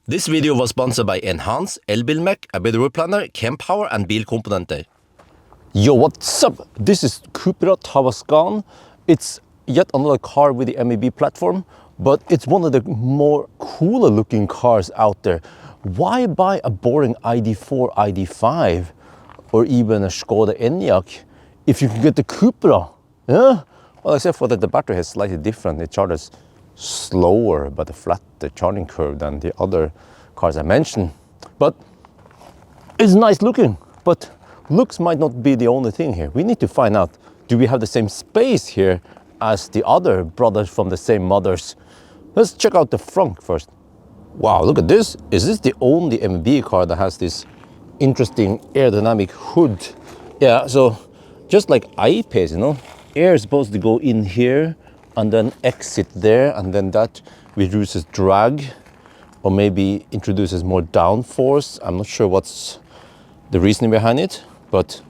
This video was sponsored by Enhance, Elbilmek, ABRP Planner, Kempower and Bilkomponenter. Yo, what's up? This is Cupra Tavascan. It's yet another car with the MEB platform, but it's one of the more cooler looking cars out there. Why buy a boring ID4, ID5, or even a Skoda Enyaq if you can get the Cupra? Yeah? Well, except for that the battery is slightly different. It charges slower but a flatter charging curve than the other cars I mentioned. But it's nice looking, but looks might not be the only thing here. We need to find out, do we have the same space here as the other brothers from the same mothers? Let's check out the Frunk first. Wow, look at this. Is this the only MEB car that has this interesting aerodynamic hood? Yeah, so just like I-Pace, you know, air is supposed to go in here and then exit there, and then that reduces drag or maybe introduces more downforce. I'm not sure what's the reasoning behind it, but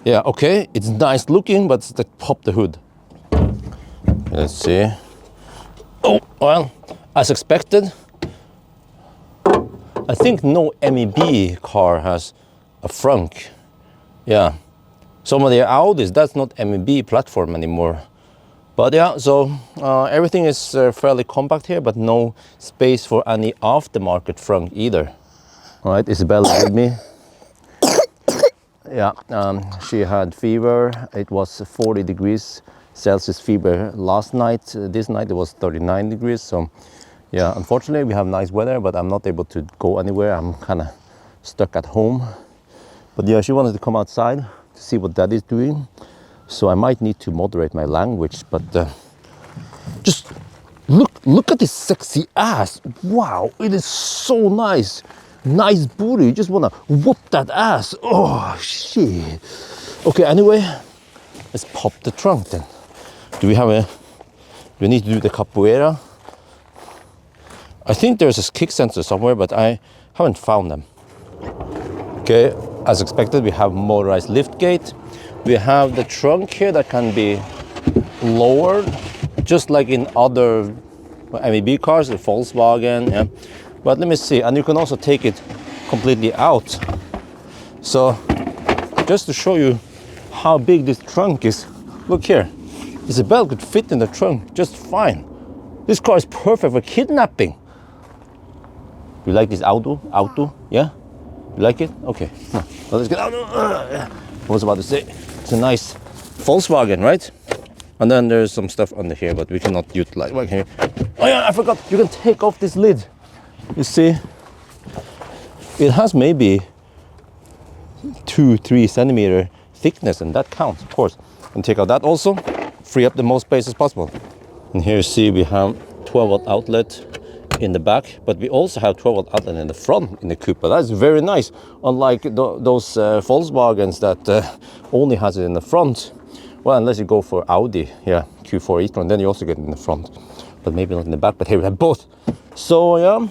yeah, okay, it's nice looking, but let's pop the hood. Let's see. Oh, well, as expected, I think no MEB car has a Frunk. Yeah, some of the Audis, that's not MEB platform anymore. But yeah, so everything is fairly compact here, but no space for any aftermarket Frunk either. All right, Isabella with me. Yeah, she had fever. It was 40 degrees Celsius fever last night. This night it was 39 degrees. So yeah, unfortunately we have nice weather, but I'm not able to go anywhere. I'm kind of stuck at home. But yeah, she wanted to come outside to see what Daddy's doing. So I might need to moderate my language, but just look at this sexy ass. Wow, it is so nice. Nice booty. You just wanna whoop that ass. Oh shit. Okay, anyway, let's pop the trunk then. Do we need to do the capoeira? I think there's a kick sensor somewhere, but I haven't found them. Okay, as expected, we have motorized lift gate. We have the trunk here that can be lowered, just like in other MEB cars, the Volkswagen. Yeah. But let me see, and you can also take it completely out. So, just to show you how big this trunk is, look here. Isabel could fit in the trunk just fine. This car is perfect for kidnapping. You like this auto? Yeah? You like it? Okay. Well, let's get out. I was about to say, it's a nice Volkswagen, right? And then there's some stuff under here, but we cannot utilize. Right here. Oh yeah, I forgot. You can take off this lid. You see, it has maybe 2-3 centimeter thickness, and that counts, of course. And take out that also, free up the most space as possible. And here you see we have 12-volt outlet in the back, but we also have 12-volt outlet in the front in the Cupra. That's very nice, unlike those Volkswagens that only has it in the front. Well, unless you go for Audi, yeah, Q4 e-tron, then you also get it in the front, but maybe not in the back. But here we have both. So yeah,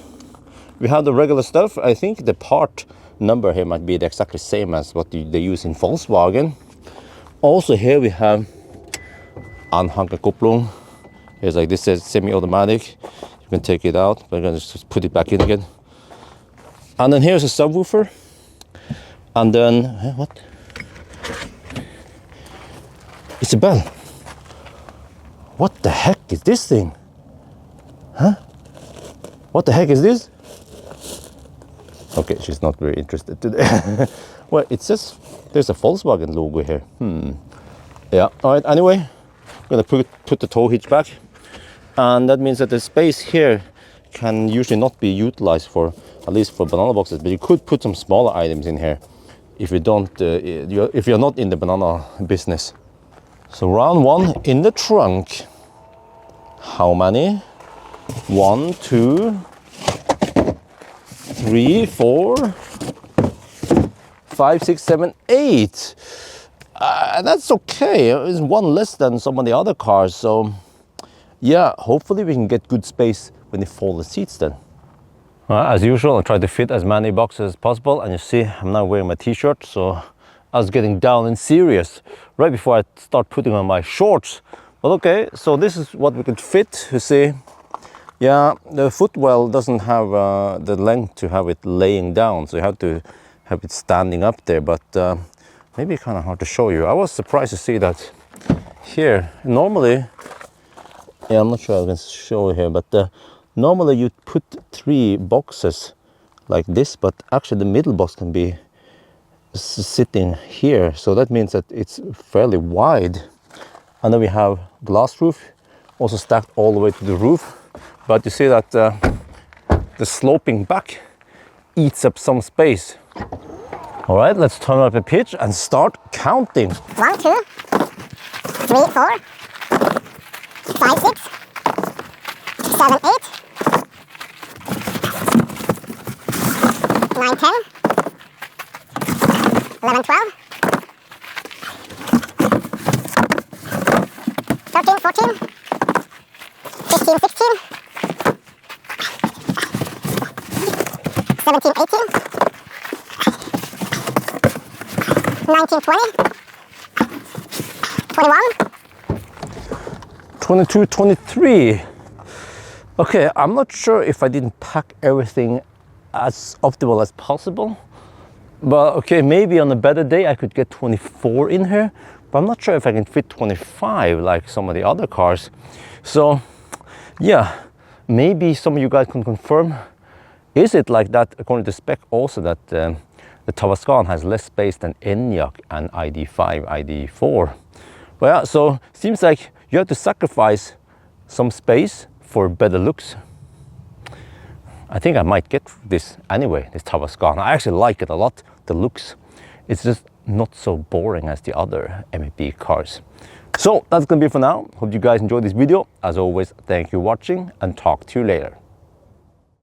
we have the regular stuff. I think the part number here might be the exactly same as what they use in Volkswagen. Also here we have Anhängerkupplung. Here's like this says semi-automatic. You can take it out, but I'm gonna just put it back in again. And then here's a subwoofer. And then, what? Isabel, what the heck is this thing? Huh? What the heck is this? Okay, she's not very interested today. Well, it says there's a Volkswagen logo here. Yeah, all right, anyway, I'm gonna put the tow hitch back. And that means that the space here can usually not be utilized for, at least for banana boxes, but you could put some smaller items in here if you don't, if you're not in the banana business. So round one in the trunk. How many? 1, 2, 3, 4, 5, 6, 7, 8. That's okay. It's one less than some of the other cars, so yeah, hopefully we can get good space when they fold the seats then. As usual, I try to fit as many boxes as possible, and you see I'm now wearing my t-shirt, so I was getting down and serious right before I start putting on my shorts. But okay, so this is what we could fit. You see, Yeah, the footwell doesn't have the length to have it laying down, so you have to have it standing up there, but maybe kind of hard to show you. I was surprised to see that here. Normally, yeah, I'm not sure I can show you here, but normally you put 3 boxes like this, but actually the middle box can be sitting here, so that means that it's fairly wide. And then we have glass roof also stacked all the way to the roof, but you see that the sloping back eats up some space. All right, let's turn up the pitch and start counting. 1, 2, 3, 4, 5, 6, 7, 8, 9, 10, 11, 12, 13, 14, 15, 16, 17, 18, 19, 20, 21, 22, 23. Okay, I'm not sure if I didn't pack everything as optimal as possible, but okay, maybe on a better day I could get 24 in here, but I'm not sure if I can fit 25 like some of the other cars. So yeah, maybe some of you guys can confirm, is it like that according to spec also that the Tavascan has less space than Enyaq and ID5, ID4? Well, yeah, so seems like you have to sacrifice some space for better looks. I think I might get this anyway, this Tavascan. I actually like it a lot, the looks. It's just not so boring as the other MEP cars. So that's gonna be it for now. Hope you guys enjoyed this video. As always, thank you for watching and talk to you later.